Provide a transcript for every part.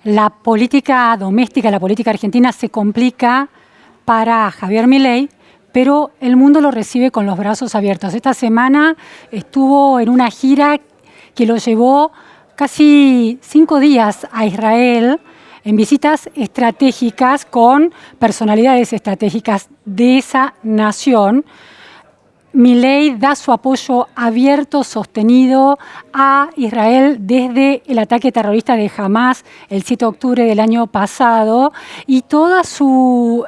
la política doméstica, la política argentina se complica para Javier Milei, pero el mundo lo recibe con los brazos abiertos. Esta semana estuvo en una gira que lo llevó casi 5 días a Israel en visitas estratégicas con personalidades estratégicas de esa nación. Milei da su apoyo abierto, sostenido a Israel desde el ataque terrorista de Hamás el 7 de octubre del año pasado, y todo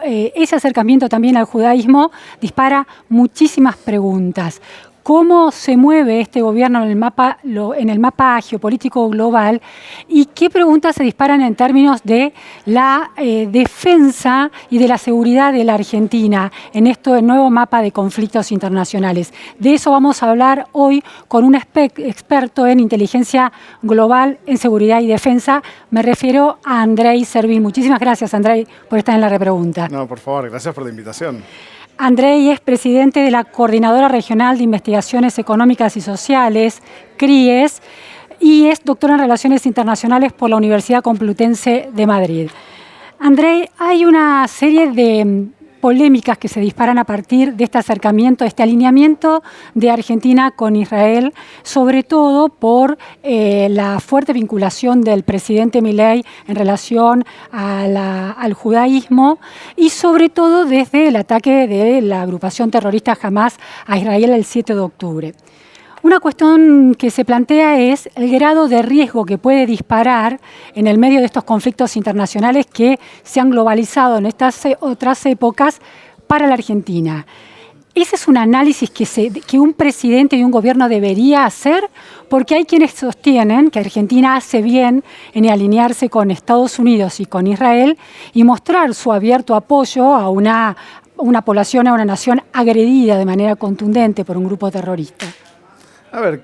ese acercamiento también al judaísmo dispara muchísimas preguntas. ¿Cómo se mueve este gobierno en el mapa geopolítico global? ¿Y qué preguntas se disparan en términos de la defensa y de la seguridad de la Argentina en este nuevo mapa de conflictos internacionales? De eso vamos a hablar hoy con un experto en inteligencia global, en seguridad y defensa. Me refiero a Andrei Servín. Muchísimas gracias, Andrei, por estar en la repregunta. No, por favor, gracias por la invitación. Andrei es presidente de la Coordinadora Regional de Investigaciones Económicas y Sociales, CRIES, y es doctor en Relaciones Internacionales por la Universidad Complutense de Madrid. Andrei, hay una serie de polémicas que se disparan a partir de este acercamiento, este alineamiento de Argentina con Israel, sobre todo por la fuerte vinculación del presidente Milei en relación al judaísmo, y sobre todo desde el ataque de la agrupación terrorista Hamás a Israel el 7 de octubre. Una cuestión que se plantea es el grado de riesgo que puede disparar en el medio de estos conflictos internacionales que se han globalizado en estas otras épocas para la Argentina. ¿Ese es un análisis que un presidente y un gobierno debería hacer? Porque hay quienes sostienen que Argentina hace bien en alinearse con Estados Unidos y con Israel y mostrar su abierto apoyo a una población, a una nación agredida de manera contundente por un grupo terrorista. A ver,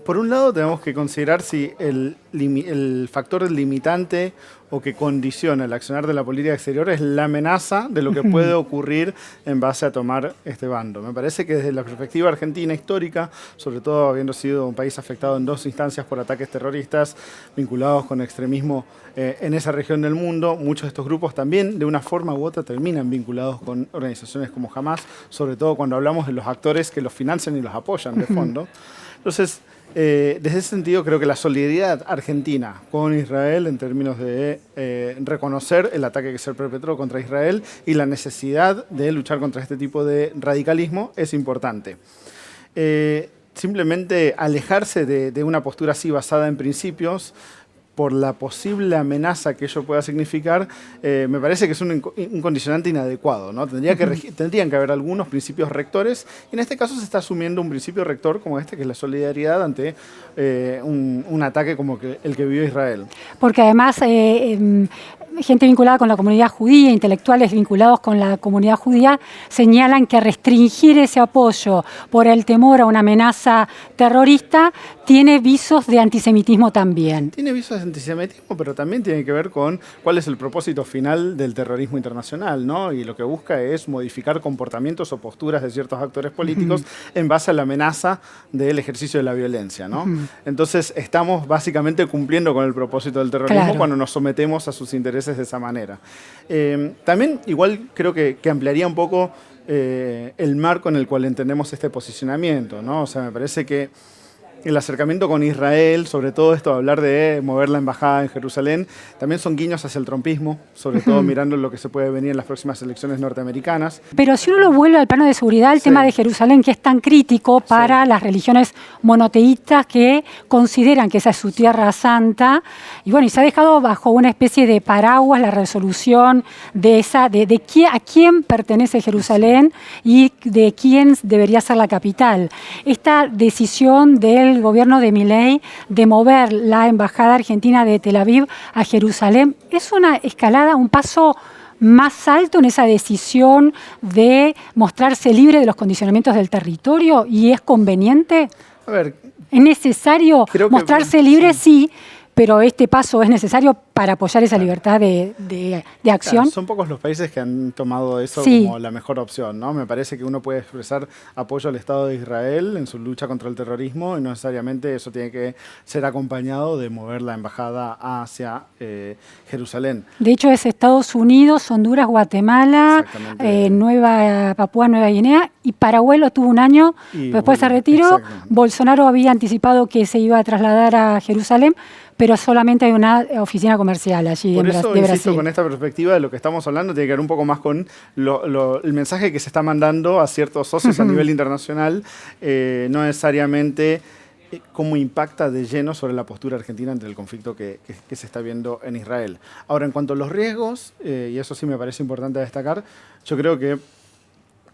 por un lado tenemos que considerar si el factor limitante o que condiciona el accionar de la política exterior es la amenaza de lo que puede ocurrir en base a tomar este bando. Me parece que desde la perspectiva argentina histórica, sobre todo habiendo sido un país afectado en 2 instancias por ataques terroristas vinculados con extremismo en esa región del mundo, muchos de estos grupos también de una forma u otra terminan vinculados con organizaciones como Hamás, sobre todo cuando hablamos de los actores que los financian y los apoyan de fondo. Entonces, desde ese sentido creo que la solidaridad argentina con Israel en términos de reconocer el ataque que se perpetró contra Israel y la necesidad de luchar contra este tipo de radicalismo es importante. Simplemente alejarse de una postura así basada en principios por la posible amenaza que ello pueda significar, me parece que es un condicionante inadecuado, ¿no? Tendrían que haber algunos principios rectores, y en este caso se está asumiendo un principio rector como este, que es la solidaridad ante un ataque como el que vivió Israel. Porque además gente vinculada con la comunidad judía, intelectuales vinculados con la comunidad judía, señalan que restringir ese apoyo por el temor a una amenaza terrorista tiene visos de antisemitismo también. Tiene visos de antisemitismo, pero también tiene que ver con cuál es el propósito final del terrorismo internacional, ¿no? Y lo que busca es modificar comportamientos o posturas de ciertos actores políticos en base a la amenaza del ejercicio de la violencia, ¿no? Entonces estamos básicamente cumpliendo con el propósito del terrorismo cuando nos sometemos a sus intereses de esa manera. También igual creo que ampliaría un poco el marco en el cual entendemos este posicionamiento, ¿no? O sea, me parece que el acercamiento con Israel, sobre todo esto de hablar de mover la embajada en Jerusalén, también son guiños hacia el trumpismo, sobre todo mirando lo que se puede venir en las próximas elecciones norteamericanas. Pero si uno lo vuelve al plano de seguridad, el tema de Jerusalén, que es tan crítico para las religiones monoteístas que consideran que esa es su tierra santa, y bueno, y se ha dejado bajo una especie de paraguas la resolución de a quién pertenece Jerusalén y de quién debería ser la capital. Esta decisión del gobierno de Milei de mover la embajada argentina de Tel Aviv a Jerusalén es una escalada, un paso más alto en esa decisión de mostrarse libre de los condicionamientos del territorio, y es conveniente. A ver, ¿es necesario mostrarse libre? Sí, pero este paso es necesario para apoyar esa libertad de acción. Claro, son pocos los países que han tomado eso Sí. como la mejor opción, ¿no? Me parece que uno puede expresar apoyo al Estado de Israel en su lucha contra el terrorismo y no necesariamente eso tiene que ser acompañado de mover la embajada hacia Jerusalén. De hecho, es Estados Unidos, Honduras, Guatemala, Papúa Nueva Guinea, y Paraguay lo tuvo un año, Y después se Bolivia, retiró. exactamente. Bolsonaro había anticipado que se iba a trasladar a Jerusalén, pero solamente hay una oficina comercial allí Por de eso Brasil. insisto con esta perspectiva de lo que estamos hablando, tiene que ver un poco más con el mensaje que se está mandando a ciertos socios a nivel internacional, no necesariamente cómo impacta de lleno sobre la postura argentina ante el conflicto que se está viendo en Israel. Ahora, en cuanto a los riesgos, y eso sí me parece importante destacar, yo creo que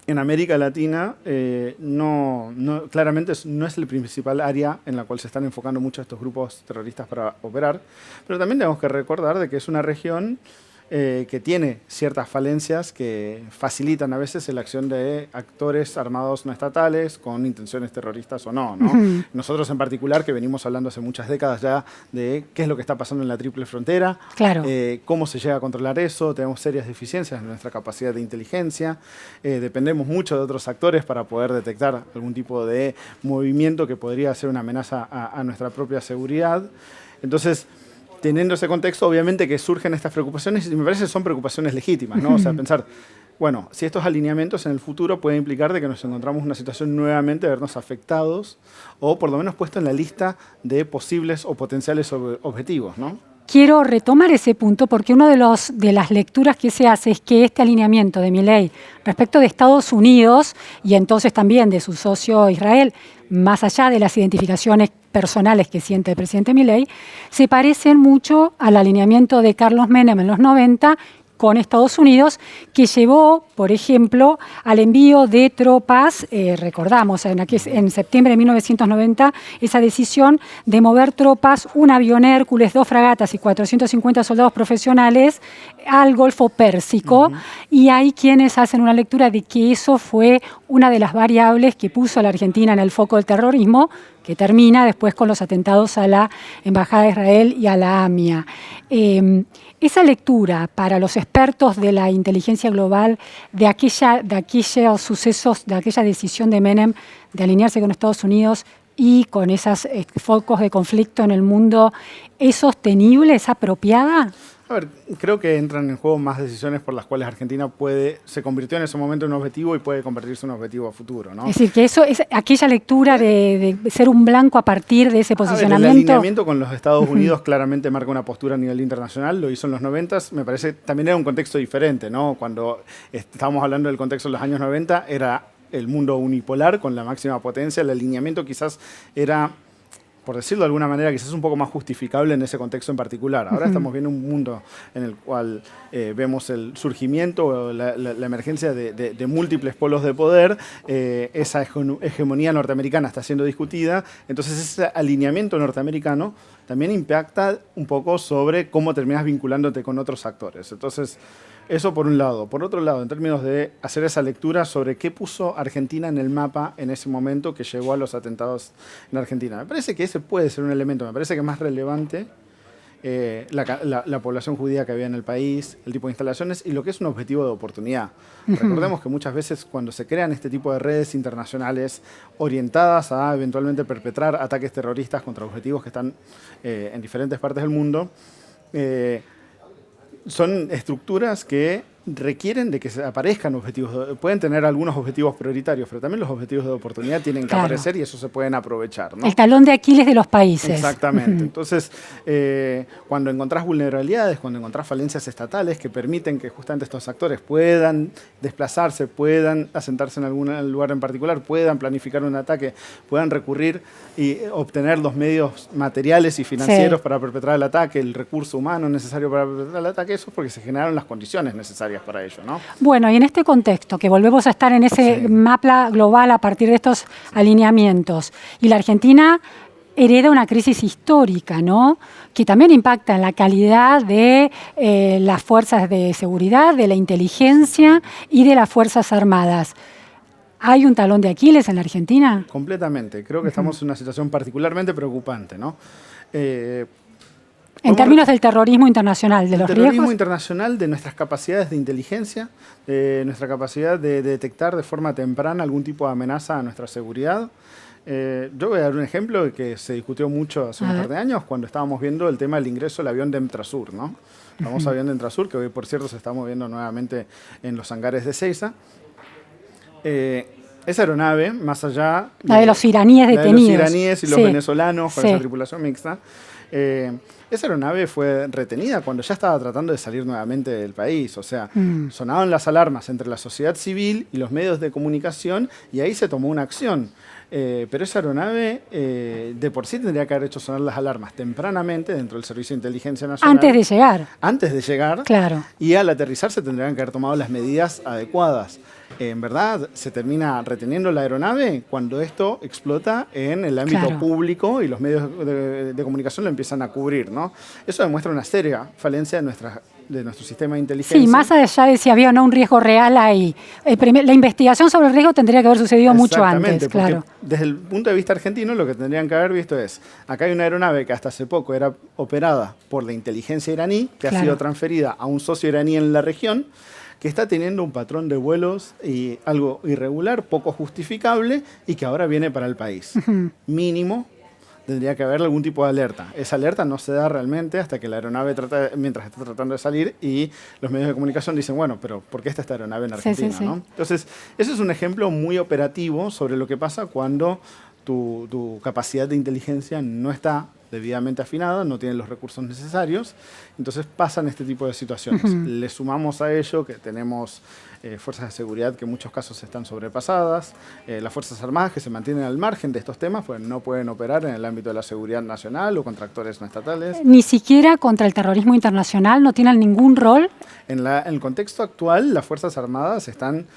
en América Latina claramente no es el principal área en la cual se están enfocando mucho estos grupos terroristas para operar, pero también tenemos que recordar de que es una región que tiene ciertas falencias que facilitan a veces la acción de actores armados no estatales con intenciones terroristas o no, ¿no? Nosotros en particular, que venimos hablando hace muchas décadas ya de qué es lo que está pasando en la triple frontera, Claro. cómo se llega a controlar eso, tenemos serias deficiencias en nuestra capacidad de inteligencia, dependemos mucho de otros actores para poder detectar algún tipo de movimiento que podría ser una amenaza a nuestra propia seguridad. Entonces, teniendo ese contexto, obviamente que surgen estas preocupaciones y me parece que son preocupaciones legítimas, ¿no? O sea, pensar, bueno, si estos alineamientos en el futuro pueden implicar de que nos encontramos en una situación nuevamente de vernos afectados o por lo menos puesto en la lista de posibles o potenciales objetivos, ¿no? Quiero retomar ese punto porque una de las lecturas que se hace es que este alineamiento de Milei respecto de Estados Unidos y entonces también de su socio Israel, más allá de las identificaciones personales que siente el presidente Milei, se parecen mucho al alineamiento de Carlos Menem en los 90 con Estados Unidos, que llevó, por ejemplo, al envío de tropas, recordamos, en septiembre de 1990, esa decisión de mover tropas, un avión Hércules, 2 fragatas y 450 soldados profesionales al Golfo Pérsico, y hay quienes hacen una lectura de que eso fue una de las variables que puso a la Argentina en el foco del terrorismo, que termina después con los atentados a la Embajada de Israel y a la AMIA. Esa lectura para los expertos de la inteligencia global de aquellos sucesos, de aquella decisión de Menem de alinearse con Estados Unidos y con esos focos de conflicto en el mundo, ¿es sostenible, es apropiada? A ver, creo que entran en juego más decisiones por las cuales Argentina se convirtió en ese momento en un objetivo y puede convertirse en un objetivo a futuro, ¿no? Es decir, que eso es aquella lectura de ser un blanco a partir de ese posicionamiento. El alineamiento con los Estados Unidos claramente marca una postura a nivel internacional, lo hizo en los 90s, me parece también era un contexto diferente, ¿no? Cuando estábamos hablando del contexto de los años 90, era el mundo unipolar con la máxima potencia, el alineamiento quizás era, por decirlo de alguna manera, quizás un poco más justificable en ese contexto en particular. Ahora estamos viendo un mundo en el cual vemos el surgimiento o la emergencia de múltiples polos de poder, esa hegemonía norteamericana está siendo discutida, entonces ese alineamiento norteamericano también impacta un poco sobre cómo terminas vinculándote con otros actores. Entonces, eso por un lado. Por otro lado, en términos de hacer esa lectura sobre qué puso Argentina en el mapa en ese momento que llegó a los atentados en Argentina. Me parece que ese puede ser un elemento, me parece que es más relevante la población judía que había en el país, el tipo de instalaciones y lo que es un objetivo de oportunidad. Recordemos que muchas veces cuando se crean este tipo de redes internacionales orientadas a eventualmente perpetrar ataques terroristas contra objetivos que están en diferentes partes del mundo, son estructuras que requieren de que aparezcan objetivos, pueden tener algunos objetivos prioritarios, pero también los objetivos de oportunidad tienen que aparecer y eso se pueden aprovechar, ¿no? El talón de Aquiles de los países. Exactamente. Entonces, cuando encontrás vulnerabilidades, cuando encontrás falencias estatales que permiten que justamente estos actores puedan desplazarse, puedan asentarse en algún lugar en particular, puedan planificar un ataque, puedan recurrir y obtener los medios materiales y financieros para perpetrar el ataque, el recurso humano necesario para perpetrar el ataque, eso es porque se generaron las condiciones necesarias para ello, ¿no? Bueno, y en este contexto, que volvemos a estar en ese mapa global a partir de estos alineamientos, y la Argentina hereda una crisis histórica, ¿no? Que también impacta en la calidad de las fuerzas de seguridad, de la inteligencia y de las Fuerzas Armadas. ¿Hay un talón de Aquiles en la Argentina? Completamente. Creo que estamos en una situación particularmente preocupante, ¿no? En términos del terrorismo internacional, de los riesgos. Terrorismo internacional, de nuestras capacidades de inteligencia, de nuestra capacidad de detectar de forma temprana algún tipo de amenaza a nuestra seguridad. Yo voy a dar un ejemplo que se discutió mucho hace un par de años cuando estábamos viendo el tema del ingreso del avión de Emtrasur, ¿no? El famoso avión de Emtrasur, que hoy, por cierto, se está moviendo nuevamente en los hangares de Ezeiza. Esa aeronave, más allá... La de los iraníes detenidos. De los iraníes y los venezolanos con esa tripulación mixta. Esa aeronave fue retenida cuando ya estaba tratando de salir nuevamente del país. O sea, sonaban las alarmas entre la sociedad civil y los medios de comunicación y ahí se tomó una acción. Pero esa aeronave de por sí tendría que haber hecho sonar las alarmas tempranamente dentro del Servicio de Inteligencia Nacional. Antes de llegar. Antes de llegar. Claro. Y al aterrizar se tendrían que haber tomado las medidas adecuadas. En verdad, se termina reteniendo la aeronave cuando esto explota en el ámbito público y los medios de comunicación lo empiezan a cubrir, ¿no? Eso demuestra una seria falencia de nuestro sistema de inteligencia. Sí, más allá de si había o no un riesgo real ahí. La investigación sobre el riesgo tendría que haber sucedido mucho antes, claro. Desde el punto de vista argentino, lo que tendrían que haber visto es, acá hay una aeronave que hasta hace poco era operada por la inteligencia iraní, que ha sido transferida a un socio iraní en la región, que está teniendo un patrón de vuelos algo irregular, poco justificable, y que ahora viene para el país. Mínimo, tendría que haber algún tipo de alerta. Esa alerta no se da realmente hasta que la aeronave mientras está tratando de salir y los medios de comunicación dicen, bueno, pero ¿por qué está esta aeronave en Argentina? ¿No? Entonces, ese es un ejemplo muy operativo sobre lo que pasa cuando tu capacidad de inteligencia no está debidamente afinada, no tiene los recursos necesarios, entonces pasan este tipo de situaciones. Le sumamos a ello que tenemos fuerzas de seguridad que en muchos casos están sobrepasadas, las Fuerzas Armadas que se mantienen al margen de estos temas, pues no pueden operar en el ámbito de la seguridad nacional o contra actores no estatales. Ni siquiera contra el terrorismo internacional, no tienen ningún rol. En el contexto actual, las Fuerzas Armadas están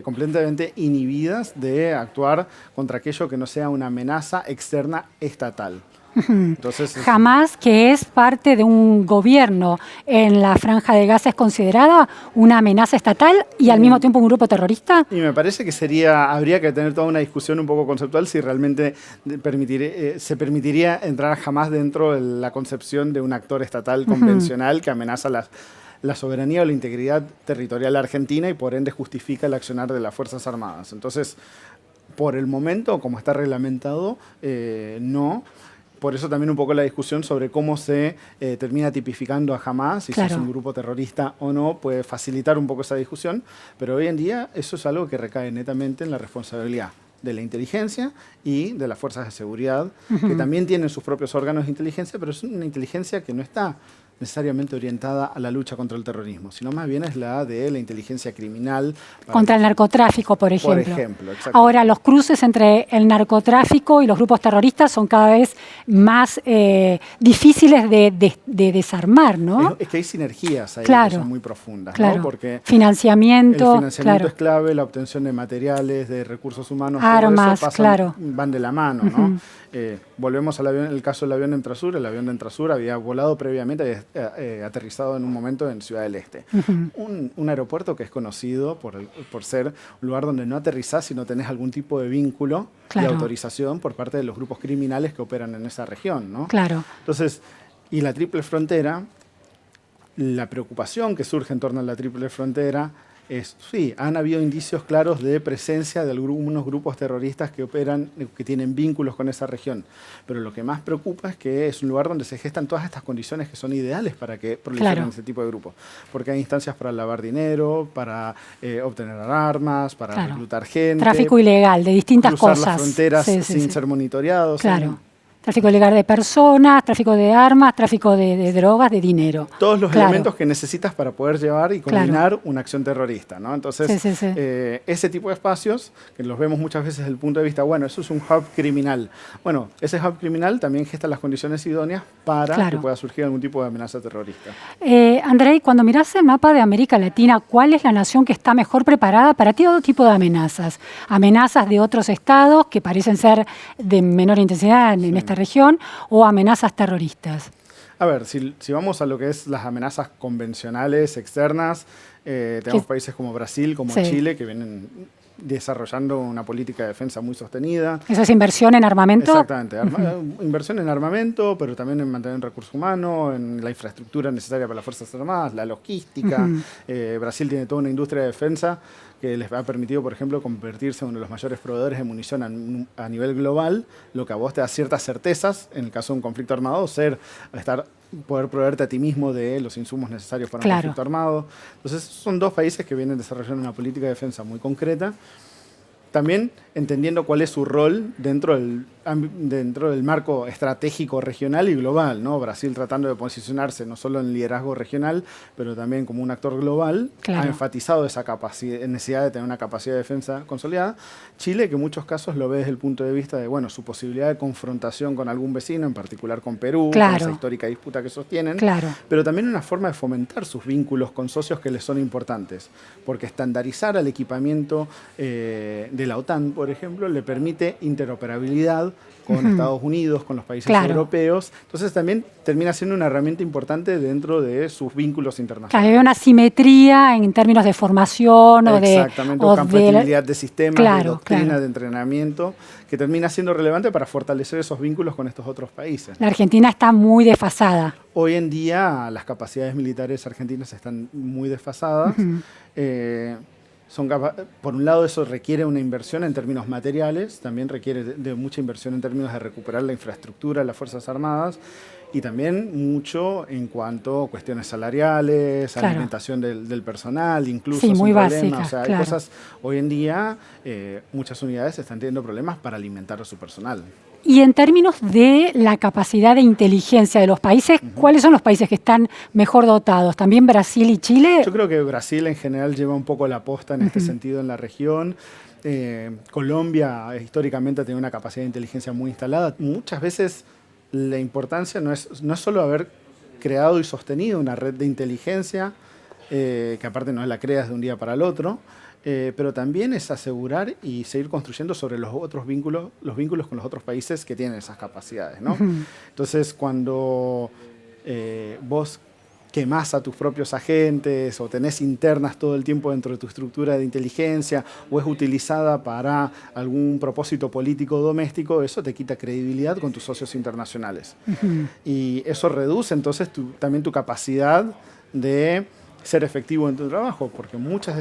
completamente inhibidas de actuar contra aquello que no sea una amenaza externa estatal. Entonces, Jamás, que es parte de un gobierno en la Franja de Gaza, es considerada una amenaza estatal y al mismo tiempo un grupo terrorista. Y me parece que habría que tener toda una discusión un poco conceptual si realmente se permitiría entrar jamás dentro de la concepción de un actor estatal convencional que amenaza la soberanía o la integridad territorial argentina y por ende justifica el accionar de las Fuerzas Armadas. Entonces, por el momento, como está reglamentado, no. Por eso también un poco la discusión sobre cómo se termina tipificando a Hamás, si es un grupo terrorista o no, puede facilitar un poco esa discusión, pero hoy en día eso es algo que recae netamente en la responsabilidad de la inteligencia y de las fuerzas de seguridad, que también tienen sus propios órganos de inteligencia, pero es una inteligencia que no está necesariamente orientada a la lucha contra el terrorismo, sino más bien es la de la inteligencia criminal. Contra el narcotráfico, por ejemplo. Por ejemplo, exacto. Ahora, los cruces entre el narcotráfico y los grupos terroristas son cada vez más difíciles de desarmar, ¿no? Es que hay sinergias ahí que son muy profundas, ¿no? Porque financiamiento. El financiamiento es clave, la obtención de materiales, de recursos humanos, armas, todo eso van de la mano, ¿no? Volvemos al avión, el caso del avión de Emtrasur. El avión de Emtrasur había volado previamente, aterrizado en un momento en Ciudad del Este. Un aeropuerto que es conocido por ser un lugar donde no aterrizás si no tenés algún tipo de vínculo y autorización por parte de los grupos criminales que operan en esa región, ¿no? Entonces, y la triple frontera, la preocupación que surge en torno a la triple frontera es, sí, han habido indicios claros de presencia de algunos grupos terroristas que operan, que tienen vínculos con esa región. Pero lo que más preocupa es que es un lugar donde se gestan todas estas condiciones que son ideales para que proliferen ese tipo de grupos. Porque hay instancias para lavar dinero, para obtener armas, para reclutar gente. Tráfico ilegal de distintas cosas. Cruzar las fronteras sin ser monitoreados. Tráfico ilegal de personas, tráfico de armas, tráfico de drogas, de dinero. Todos los elementos que necesitas para poder llevar y coordinar una acción terrorista, ¿no? Entonces, ese tipo de espacios, que los vemos muchas veces desde el punto de vista, bueno, eso es un hub criminal. Bueno, ese hub criminal también gesta las condiciones idóneas para que pueda surgir algún tipo de amenaza terrorista. Andrei, cuando mirás el mapa de América Latina, ¿cuál es la nación que está mejor preparada para todo tipo de amenazas? Amenazas de otros estados que parecen ser de menor intensidad en esta región o amenazas terroristas. A ver, si vamos a lo que es las amenazas convencionales externas, tenemos países como Brasil, como Chile, que vienen desarrollando una política de defensa muy sostenida. ¿Eso es inversión en armamento? Exactamente, inversión en armamento, pero también en mantener recursos humanos, en la infraestructura necesaria para las Fuerzas Armadas, la logística. Brasil tiene toda una industria de defensa que les ha permitido, por ejemplo, convertirse en uno de los mayores proveedores de munición a nivel global, lo que a vos te da ciertas certezas, en el caso de un conflicto armado, poder proveerte a ti mismo de los insumos necesarios para un conflicto armado. Entonces, son dos países que vienen desarrollando una política de defensa muy concreta, también entendiendo cuál es su rol dentro del marco estratégico regional y global, ¿no? Brasil tratando de posicionarse no solo en liderazgo regional, pero también como un actor global, ha enfatizado esa necesidad de tener una capacidad de defensa consolidada. Chile, que en muchos casos lo ve desde el punto de vista de, bueno, su posibilidad de confrontación con algún vecino, en particular con Perú, con esa histórica disputa que sostienen, pero también una forma de fomentar sus vínculos con socios que les son importantes, porque estandarizar el equipamiento de la OTAN, por ejemplo, le permite interoperabilidad con Estados Unidos, con los países europeos. Entonces también termina siendo una herramienta importante dentro de sus vínculos internacionales. Hay una simetría en términos de formación o de... Exactamente, o compatibilidad de sistemas, de doctrina, de entrenamiento, que termina siendo relevante para fortalecer esos vínculos con estos otros países. La Argentina está muy desfasada. Hoy en día las capacidades militares argentinas están muy desfasadas. Por un lado, eso requiere una inversión en términos materiales, también requiere de mucha inversión en términos de recuperar la infraestructura de las Fuerzas Armadas y también mucho en cuanto a cuestiones salariales, alimentación del personal, incluso sin muy básica. O sea, hay cosas, hoy en día, muchas unidades están teniendo problemas para alimentar a su personal. Y en términos de la capacidad de inteligencia de los países, ¿cuáles son los países que están mejor dotados? ¿También Brasil y Chile? Yo creo que Brasil en general lleva un poco la posta en este sentido en la región. Colombia históricamente ha tenido una capacidad de inteligencia muy instalada. Muchas veces la importancia no es solo haber creado y sostenido una red de inteligencia, que aparte no la creas de un día para el otro, pero también es asegurar y seguir construyendo sobre los vínculos con los otros países que tienen esas capacidades, ¿no? Entonces, cuando vos quemás a tus propios agentes o tenés internas todo el tiempo dentro de tu estructura de inteligencia o es utilizada para algún propósito político doméstico, eso te quita credibilidad con tus socios internacionales. Y eso reduce entonces también tu capacidad de ser efectivo en tu trabajo, porque muchas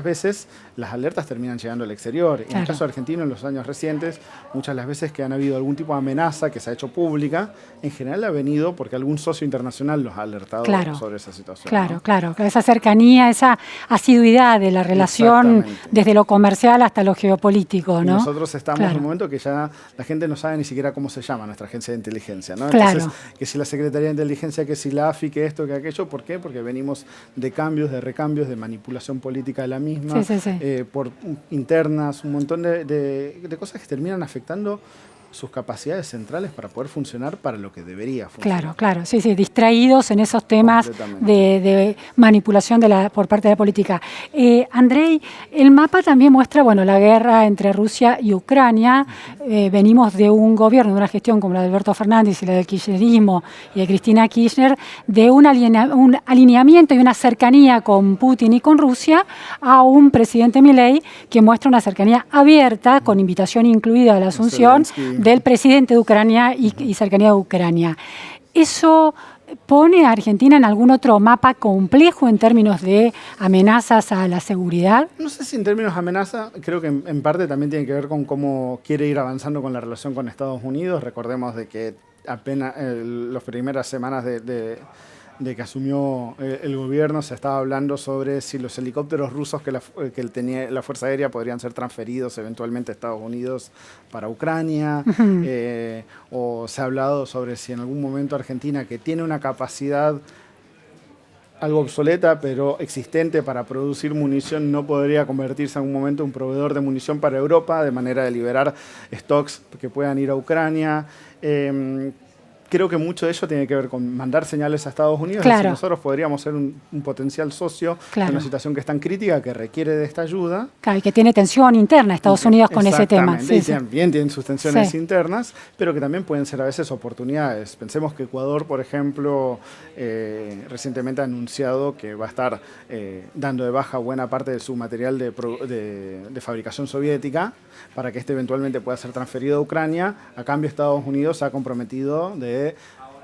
veces las alertas terminan llegando al exterior. En el caso argentino, en los años recientes, muchas de las veces que han habido algún tipo de amenaza que se ha hecho pública, en general ha venido porque algún socio internacional los ha alertado sobre esa situación. Claro, esa cercanía, esa asiduidad de la relación desde lo comercial hasta lo geopolítico, ¿no? Y nosotros estamos en un momento que ya la gente no sabe ni siquiera cómo se llama nuestra agencia de inteligencia, ¿no? Entonces, que si la Secretaría de Inteligencia, que si la AFI, que esto, que aquello, ¿por qué? Porque venimos de cambios, de recambios, de manipulación política de la misma, por internas, un montón de cosas que terminan afectando sus capacidades centrales para poder funcionar para lo que debería funcionar. Claro, sí, distraídos en esos temas de manipulación por parte de la política. Andrei, el mapa también muestra, bueno, la guerra entre Rusia y Ucrania. Venimos de un gobierno, de una gestión como la de Alberto Fernández y la del kirchnerismo y de Cristina Kirchner, de un alineamiento y una cercanía con Putin y con Rusia, a un presidente Milei que muestra una cercanía abierta, con invitación incluida a la Asunción, del presidente de Ucrania y cercanía de Ucrania. ¿Eso pone a Argentina en algún otro mapa complejo en términos de amenazas a la seguridad? No sé si en términos de amenaza, creo que en parte también tiene que ver con cómo quiere ir avanzando con la relación con Estados Unidos. Recordemos de que apenas las primeras semanas de que asumió el gobierno se estaba hablando sobre si los helicópteros rusos que tenía la Fuerza Aérea podrían ser transferidos eventualmente a Estados Unidos para Ucrania, o se ha hablado sobre si en algún momento Argentina, que tiene una capacidad algo obsoleta pero existente para producir munición, no podría convertirse en algún momento en un proveedor de munición para Europa, de manera de liberar stocks que puedan ir a Ucrania. Creo que mucho de ello tiene que ver con mandar señales a Estados Unidos. Si nosotros podríamos ser un potencial socio en una situación que es tan crítica, que requiere de esta ayuda. Y que tiene tensión interna Estados Unidos con ese tema. También tienen sus tensiones internas, pero que también pueden ser a veces oportunidades. Pensemos que Ecuador, por ejemplo, recientemente ha anunciado que va a estar dando de baja buena parte de su material de fabricación soviética para que este eventualmente pueda ser transferido a Ucrania. A cambio, Estados Unidos se ha comprometido de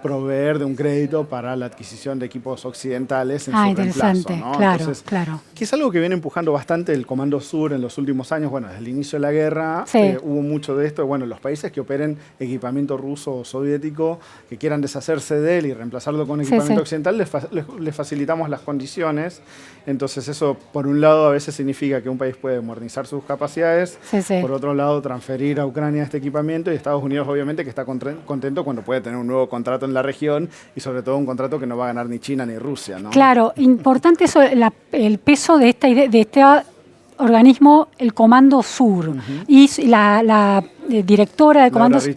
proveer de un crédito para la adquisición de equipos occidentales en su reemplazo, ¿no? Claro, Entonces, claro. que es algo que viene empujando bastante el Comando Sur en los últimos años. Bueno, desde el inicio de la guerra hubo mucho de esto. Bueno, los países que operen equipamiento ruso o soviético, que quieran deshacerse de él y reemplazarlo con equipamiento occidental, les facilitamos las condiciones. Entonces eso, por un lado, a veces significa que un país puede modernizar sus capacidades. Por otro lado, transferir a Ucrania este equipamiento, y Estados Unidos, obviamente, que está contento cuando puede tener un nuevo contrato en la región, y sobre todo un contrato que no va a ganar ni China ni Rusia, ¿no? Claro, importante eso, el peso de este organismo, el Comando Sur, y la directora del Comando Sur.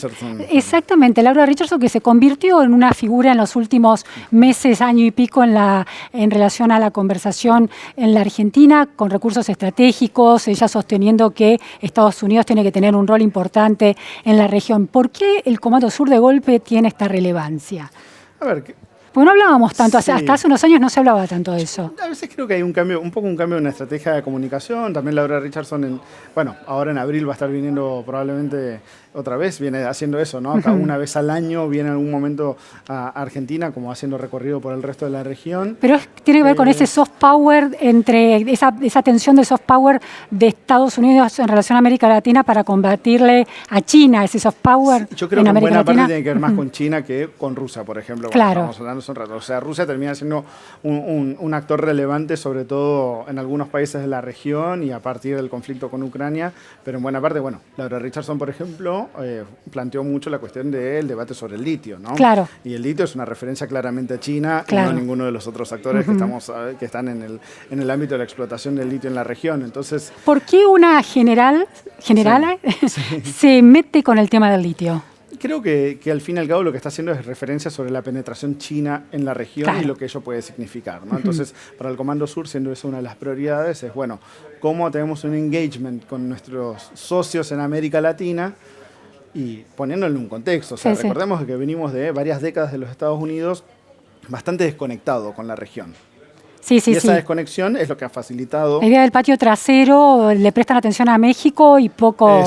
Exactamente, Laura Richardson, que se convirtió en una figura en los últimos meses, año y pico, en relación a la conversación en la Argentina, con recursos estratégicos, ella sosteniendo que Estados Unidos tiene que tener un rol importante en la región. ¿Por qué el Comando Sur de golpe tiene esta relevancia? A ver, porque no hablábamos tanto, hasta hace unos años no se hablaba tanto de eso. A veces creo que hay un cambio en la estrategia de comunicación. También Laura Richardson, ahora en abril va a estar viniendo probablemente otra vez, viene haciendo eso, ¿no? Acá una vez al año viene en algún momento a Argentina, como haciendo recorrido por el resto de la región. Pero tiene que ver con ese soft power, entre esa tensión del soft power de Estados Unidos en relación a América Latina para combatirle a China, ese soft power. Yo creo que en buena parte tiene que ver más con China que con Rusia, por ejemplo. Claro. O sea, Rusia termina siendo un actor relevante, sobre todo en algunos países de la región y a partir del conflicto con Ucrania, pero en buena parte, Laura Richardson, por ejemplo, planteó mucho la cuestión del debate sobre el litio, ¿no? Claro. Y el litio es una referencia claramente a China, claro, y no a ninguno de los otros actores que están en el ámbito de la explotación del litio en la región. Entonces, ¿por qué una general se mete con el tema del litio? Creo que al fin y al cabo lo que está haciendo es referencia sobre la penetración china en la región y lo que ello puede significar, ¿no? Entonces, para el Comando Sur, siendo eso una de las prioridades, es, cómo tenemos un engagement con nuestros socios en América Latina y poniéndolo en un contexto. O sea, recordemos que venimos de varias décadas de los Estados Unidos bastante desconectado con la región. Y esa desconexión es lo que ha facilitado. La idea del patio trasero, le prestan atención a México y poco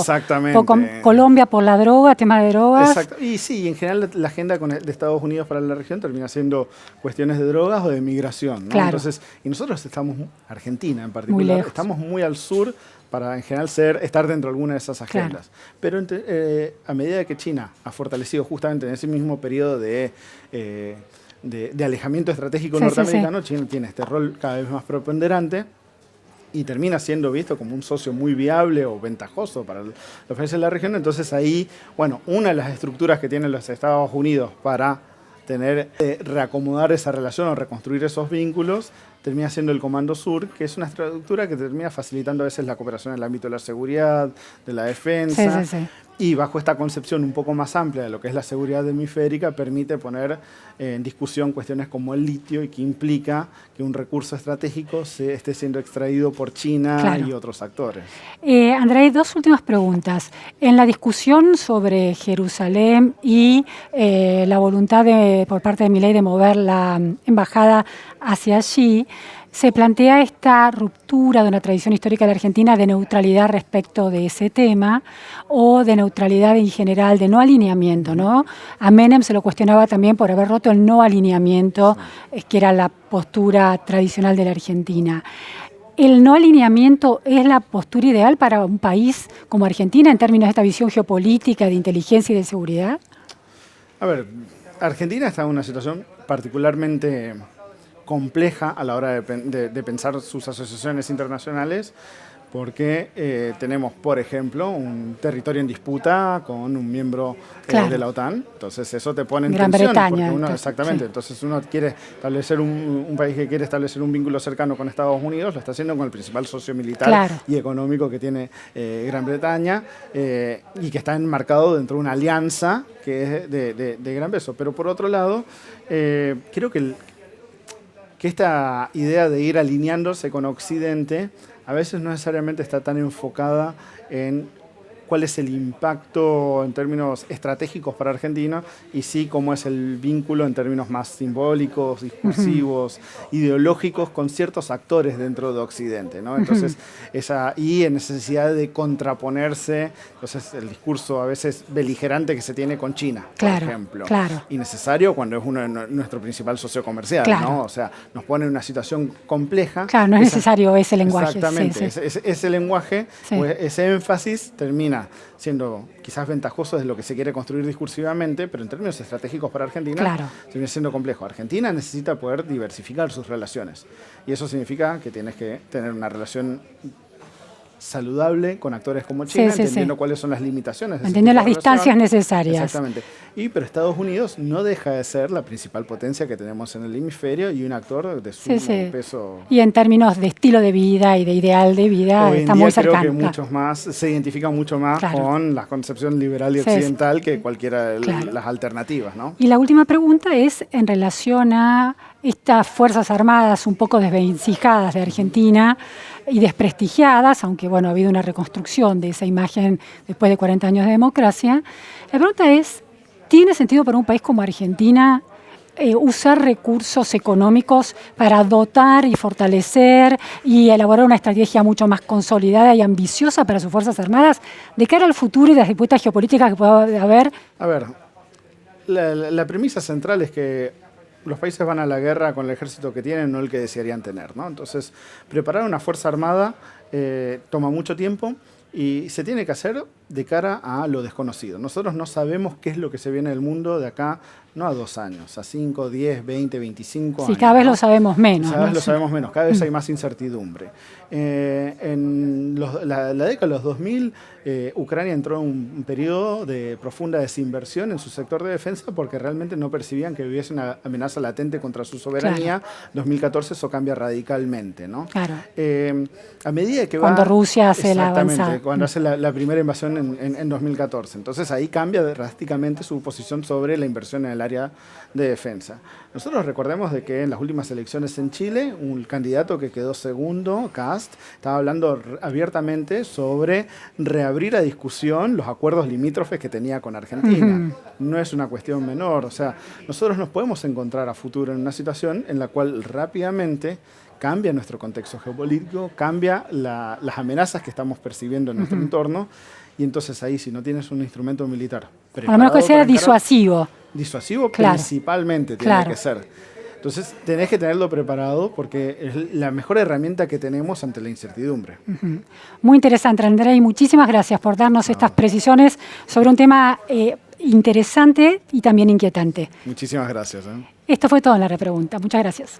Colombia por la droga, tema de drogas. Exacto. Y sí, en general la agenda de Estados Unidos para la región termina siendo cuestiones de drogas o de migración, ¿no? Claro. Entonces, y nosotros estamos, Argentina en particular, estamos muy al sur para en general estar dentro de alguna de esas agendas. Claro. Pero a medida que China ha fortalecido justamente en ese mismo periodo de alejamiento estratégico norteamericano, China tiene este rol cada vez más preponderante y termina siendo visto como un socio muy viable o ventajoso para los países de la región. Entonces ahí, una de las estructuras que tienen los Estados Unidos para reacomodar esa relación o reconstruir esos vínculos termina siendo el Comando Sur, que es una estructura que termina facilitando a veces la cooperación en el ámbito de la seguridad, de la defensa. Y bajo esta concepción un poco más amplia de lo que es la seguridad hemisférica, permite poner en discusión cuestiones como el litio y que implica que un recurso estratégico esté siendo extraído por China y otros actores. Andrei, dos últimas preguntas. En la discusión sobre Jerusalén y la voluntad por parte de Milei de mover la embajada hacia allí, se plantea esta ruptura de una tradición histórica de la Argentina de neutralidad respecto de ese tema o de neutralidad en general, de no alineamiento, ¿no? A Menem se lo cuestionaba también por haber roto el no alineamiento, que era la postura tradicional de la Argentina. ¿El no alineamiento es la postura ideal para un país como Argentina en términos de esta visión geopolítica, de inteligencia y de seguridad? A ver, Argentina está en una situación particularmente compleja a la hora de pensar sus asociaciones internacionales, porque tenemos, por ejemplo, un territorio en disputa con un miembro de la OTAN. Entonces eso te pone en Gran tensión. Bretaña. Exactamente. Entonces uno quiere establecer un país que quiere establecer un vínculo cercano con Estados Unidos, lo está haciendo con el principal socio militar y económico que tiene Gran Bretaña, y que está enmarcado dentro de una alianza que es de gran peso. Pero por otro lado, creo que esta idea de ir alineándose con Occidente a veces no necesariamente está tan enfocada en cuál es el impacto en términos estratégicos para Argentina y sí cómo es el vínculo en términos más simbólicos, discursivos, ideológicos con ciertos actores dentro de Occidente, ¿no? Entonces, y en necesidad de contraponerse, entonces el discurso a veces beligerante que se tiene con China, por ejemplo. Innecesario cuando es uno de nuestro principal socio comercial, ¿no? O sea, nos pone en una situación compleja. Claro, no es necesario ese lenguaje. Exactamente, ese lenguaje, pues, ese énfasis termina siendo quizás ventajoso de lo que se quiere construir discursivamente, pero en términos estratégicos para Argentina termina siendo complejo. Argentina necesita poder diversificar sus relaciones y eso significa que tienes que tener una relación saludable con actores como China, entendiendo cuáles son las limitaciones. Entendiendo las distancias necesarias. Exactamente. Pero Estados Unidos no deja de ser la principal potencia que tenemos en el hemisferio y un actor de sumo peso. Y en términos de estilo de vida y de ideal de vida está muy cercano. Creo que muchos más se identifican mucho más con la concepción liberal y occidental que cualquiera de las alternativas, ¿no? Y la última pregunta es en relación a estas Fuerzas Armadas un poco desvencijadas de Argentina y desprestigiadas, aunque bueno, ha habido una reconstrucción de esa imagen después de 40 años de democracia. La pregunta es, ¿tiene sentido para un país como Argentina usar recursos económicos para dotar y fortalecer y elaborar una estrategia mucho más consolidada y ambiciosa para sus Fuerzas Armadas de cara al futuro y las disputas geopolíticas que pueda haber? A ver, la premisa central es que los países van a la guerra con el ejército que tienen, no el que desearían tener, ¿no? Entonces, preparar una fuerza armada toma mucho tiempo y se tiene que hacer de cara a lo desconocido. Nosotros no sabemos qué es lo que se viene del mundo de acá, no a 2 años, a 5, 10, 20, 25 años. Sí, cada vez lo sabemos menos. Cada vez lo sabemos menos, cada vez hay más incertidumbre. En la década de los 2000, Ucrania entró en un periodo de profunda desinversión en su sector de defensa porque realmente no percibían que hubiese una amenaza latente contra su soberanía. 2014 eso cambia radicalmente, ¿no? A medida que cuando Rusia hace la avanzada. Cuando hace la primera invasión en 2014. Entonces ahí cambia drásticamente su posición sobre la inversión en el área de defensa. Nosotros recordemos de que en las últimas elecciones en Chile, un candidato que quedó segundo, Kast, estaba hablando abiertamente sobre reabrir a discusión los acuerdos limítrofes que tenía con Argentina. No es una cuestión menor. O sea, nosotros nos podemos encontrar a futuro en una situación en la cual rápidamente cambia nuestro contexto geopolítico, cambia las amenazas que estamos percibiendo en nuestro entorno, y entonces ahí, si no tienes un instrumento militar preparado, a lo menos que sea disuasivo. Disuasivo principalmente tiene que ser. Entonces tenés que tenerlo preparado porque es la mejor herramienta que tenemos ante la incertidumbre. Muy interesante, Andrei. Muchísimas gracias por darnos estas precisiones sobre un tema interesante y también inquietante. Muchísimas gracias. Esto fue todo en La Repregunta. Muchas gracias.